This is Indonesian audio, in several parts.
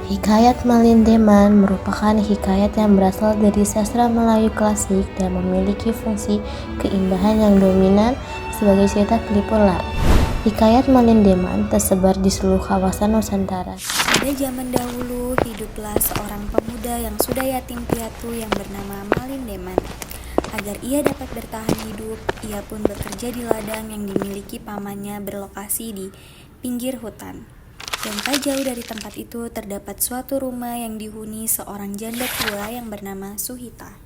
Hikayat Malin Deman merupakan hikayat yang berasal dari sastra Melayu klasik dan memiliki fungsi keindahan yang dominan sebagai cerita pelipur lar. Hikayat Malin Deman tersebar di seluruh kawasan Nusantara. Pada zaman dahulu, hiduplah seorang pemuda yang sudah yatim piatu yang bernama Malin Deman. Agar ia dapat bertahan hidup, ia pun bekerja di ladang yang dimiliki pamannya berlokasi di pinggir hutan. Dan tak jauh dari tempat itu terdapat suatu rumah yang dihuni seorang janda tua yang bernama Suhita.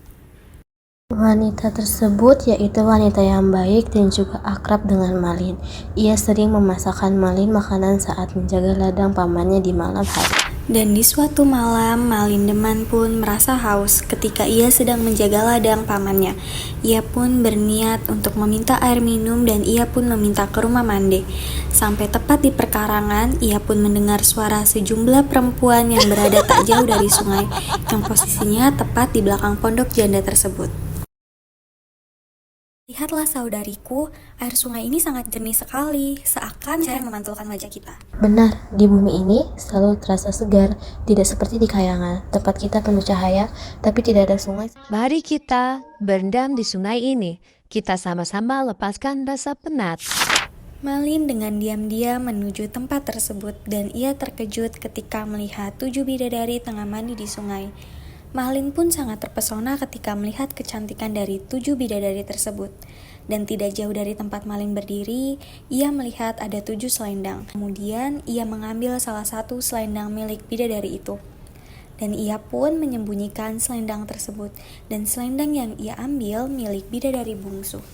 Wanita tersebut yaitu wanita yang baik dan juga akrab dengan Malin. Ia sering memasakkan Malin makanan saat menjaga ladang pamannya di malam hari. Dan di suatu malam, Malin Deman pun merasa haus ketika ia sedang menjaga ladang pamannya. Ia pun berniat untuk meminta air minum dan ia pun meminta ke rumah mande. Sampai tepat di perkarangan, ia pun mendengar suara sejumlah perempuan yang berada tak jauh dari sungai, yang posisinya tepat di belakang pondok janda tersebut. Lihatlah saudariku, air sungai ini sangat jernih sekali, seakan cahaya memantulkan wajah kita. Benar, di bumi ini selalu terasa segar, tidak seperti di kayangan. Tempat kita penuh cahaya, tapi tidak ada sungai. Mari kita berendam di sungai ini. Kita sama-sama lepaskan rasa penat. Malin dengan diam-diam menuju tempat tersebut dan ia terkejut ketika melihat 7 bidadari tengah mandi di sungai. Malin pun sangat terpesona ketika melihat kecantikan dari 7 bidadari tersebut. Dan tidak jauh dari tempat Malin berdiri, ia melihat ada 7 selendang. Kemudian ia mengambil salah satu selendang milik bidadari itu. Dan ia pun menyembunyikan selendang tersebut. Dan selendang yang ia ambil milik bidadari bungsu.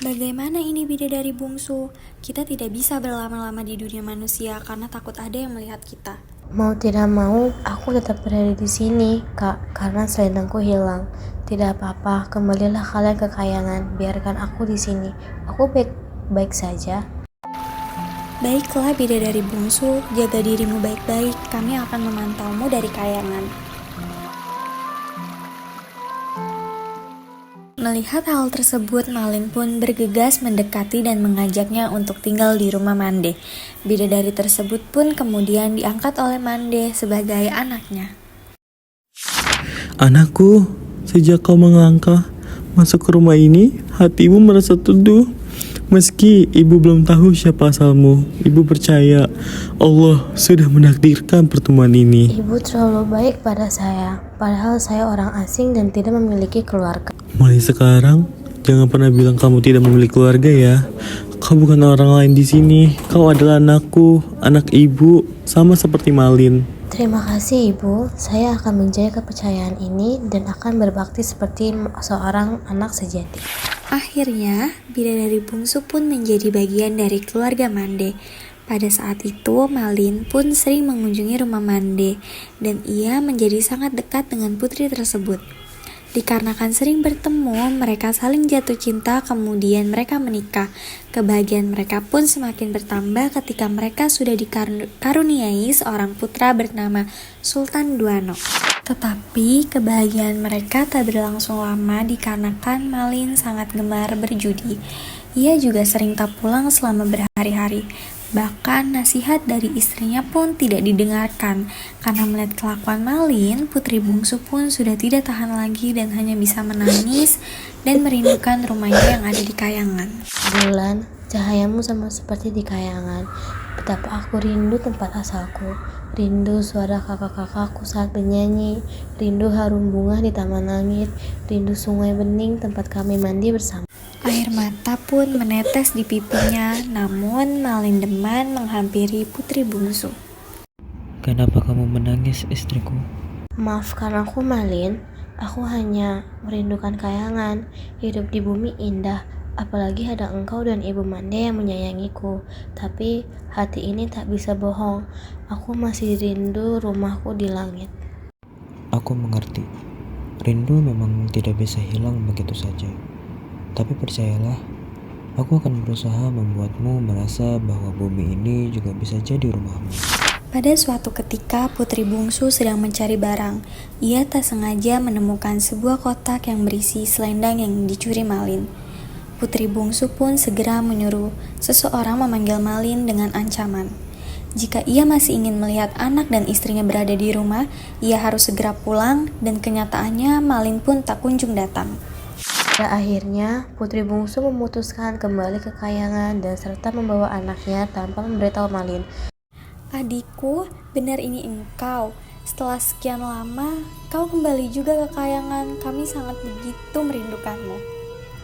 Bagaimana ini bidadari bungsu? Kita tidak bisa berlama-lama di dunia manusia karena takut ada yang melihat kita. Mau tidak mau, aku tetap berada di sini, Kak, karena selendangku hilang. Tidak apa-apa, kembalilah kalian ke kayangan. Biarkan aku di sini. Aku baik-baik saja. Baiklah bidadari bungsu, jaga dirimu baik-baik. Kami akan memantaumu dari kayangan. Melihat hal tersebut, Malin pun bergegas mendekati dan mengajaknya untuk tinggal di rumah Mande. Bidadari tersebut pun kemudian diangkat oleh Mande sebagai anaknya. Anakku, sejak kau melangkah masuk ke rumah ini, hatimu merasa teduh. Meski ibu belum tahu siapa asalmu, ibu percaya Allah sudah menakdirkan pertemuan ini. Ibu terlalu baik pada saya, padahal saya orang asing dan tidak memiliki keluarga. Mulai sekarang, jangan pernah bilang kamu tidak memiliki keluarga ya. Kau bukan orang lain di sini. Kau adalah anakku, anak ibu, sama seperti Malin. Terima kasih Ibu, saya akan menjaga kepercayaan ini dan akan berbakti seperti seorang anak sejati. Akhirnya, bidadari bungsu pun menjadi bagian dari keluarga Mande. Pada saat itu, Malin pun sering mengunjungi rumah Mande dan ia menjadi sangat dekat dengan putri tersebut. Dikarenakan sering bertemu, mereka saling jatuh cinta, kemudian mereka menikah. Kebahagiaan mereka pun semakin bertambah ketika mereka sudah dikaruniai seorang putra bernama Sultan Duano. Tetapi kebahagiaan mereka tak berlangsung lama dikarenakan Malin sangat gemar berjudi. Ia juga sering tak pulang selama berhari-hari. Bahkan nasihat dari istrinya pun tidak didengarkan. Karena melihat kelakuan Malin, putri bungsu pun sudah tidak tahan lagi dan hanya bisa menangis dan merindukan rumahnya yang ada di kayangan. Bulan, cahayamu sama seperti di kayangan. Betapa aku rindu tempat asalku. Rindu suara kakak-kakakku saat bernyanyi. Rindu harum bunga di taman langit. Rindu sungai bening tempat kami mandi bersama. Air mata pun menetes di pipinya, namun Malin Deman menghampiri putri bungsu. Kenapa kamu menangis, istriku? Maafkan aku Malin, aku hanya merindukan kayangan. Hidup di bumi indah, apalagi ada engkau dan ibu Mande yang menyayangiku. Tapi hati ini tak bisa bohong, aku masih rindu rumahku di langit. Aku mengerti. Rindu memang tidak bisa hilang begitu saja. Tapi percayalah, aku akan berusaha membuatmu merasa bahwa bumi ini juga bisa jadi rumahmu. Pada suatu ketika, putri bungsu sedang mencari barang. Ia tak sengaja menemukan sebuah kotak yang berisi selendang yang dicuri Malin. Putri bungsu pun segera menyuruh seseorang memanggil Malin dengan ancaman. Jika ia masih ingin melihat anak dan istrinya berada di rumah, ia harus segera pulang dan kenyataannya Malin pun tak kunjung datang. Pada akhirnya, putri bungsu memutuskan kembali ke kayangan dan serta membawa anaknya tanpa memberitahu Malin. Adikku, benar ini engkau. Setelah sekian lama, kau kembali juga ke kayangan. Kami sangat begitu merindukanmu.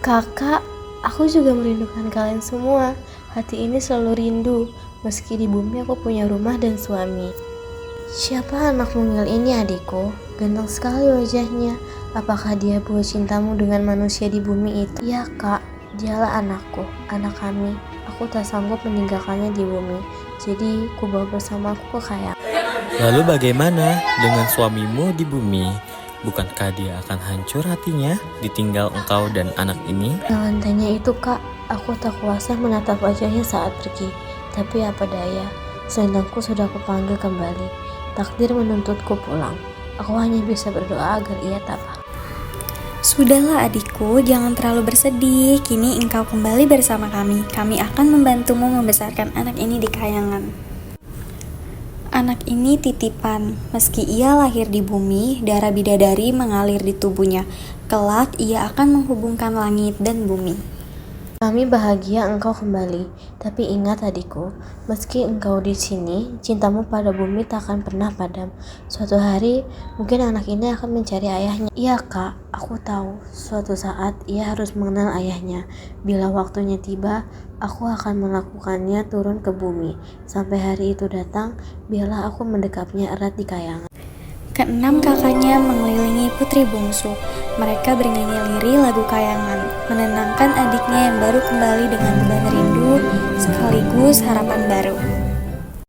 Kakak, aku juga merindukan kalian semua. Hati ini selalu rindu. Meski di bumi aku punya rumah dan suami. Siapa anak mungil ini adikku? Ganteng sekali wajahnya. Apakah dia buah cintamu dengan manusia di bumi itu? Ya kak, dialah anakku, anak kami. Aku tak sanggup meninggalkannya di bumi. Jadi ku bawa bersamaku ke kayangan. Lalu bagaimana dengan suamimu di bumi? Bukankah dia akan hancur hatinya ditinggal engkau dan anak ini? Jangan tanya itu kak, aku tak kuasa menatap wajahnya saat pergi. Tapi apa daya, selendangku sudah kupanggil kembali. Takdir menuntutku pulang. Aku hanya bisa berdoa agar ia tabah. Sudahlah adikku, jangan terlalu bersedih. Kini engkau kembali bersama kami. Kami akan membantumu membesarkan anak ini di kayangan. Anak ini titipan. Meski ia lahir di bumi, darah bidadari mengalir di tubuhnya. Kelak ia akan menghubungkan langit dan bumi. Kami bahagia engkau kembali, tapi ingat adikku, meski engkau di sini, cintamu pada bumi tak akan pernah padam. Suatu hari, mungkin anak ini akan mencari ayahnya. Iya kak, aku tahu, suatu saat ia harus mengenal ayahnya. Bila waktunya tiba, aku akan melakukannya turun ke bumi. Sampai hari itu datang, biarlah aku mendekapnya erat di kayangan. Keenam kakaknya mengelilingi putri bungsu. Mereka bernyanyi lirih lagu kayangan, menenangkan adiknya yang baru kembali dengan beban rindu sekaligus harapan baru.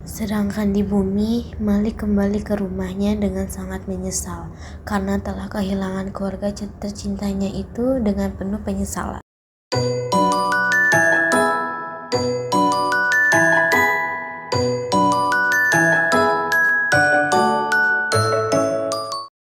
Sedangkan di bumi, Malik kembali ke rumahnya dengan sangat menyesal karena telah kehilangan keluarga tercintanya itu dengan penuh penyesalan.